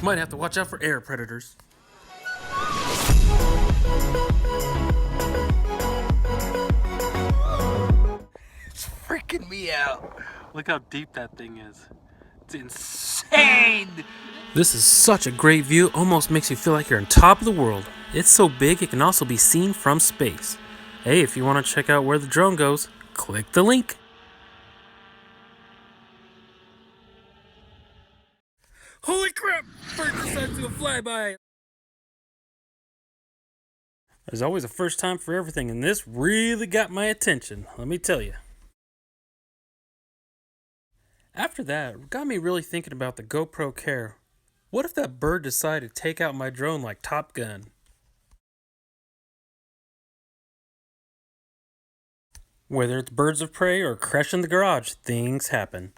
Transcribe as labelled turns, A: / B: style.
A: Might have to watch out for air predators.
B: It's freaking me out.
A: Look how deep that thing is. It's insane! This is such a great view, almost makes you feel like you're on top of the world. It's so big it can also be seen from space. Hey, if you want to check out where the drone goes, click the link. Holy crap! Bird decided to fly by. There's always a first time for everything, and this really got my attention, let me tell you. After that, it got me really thinking about the GoPro Care. What if that bird decided to take out my drone like Top Gun? Whether it's birds of prey or crash in the garage, things happen.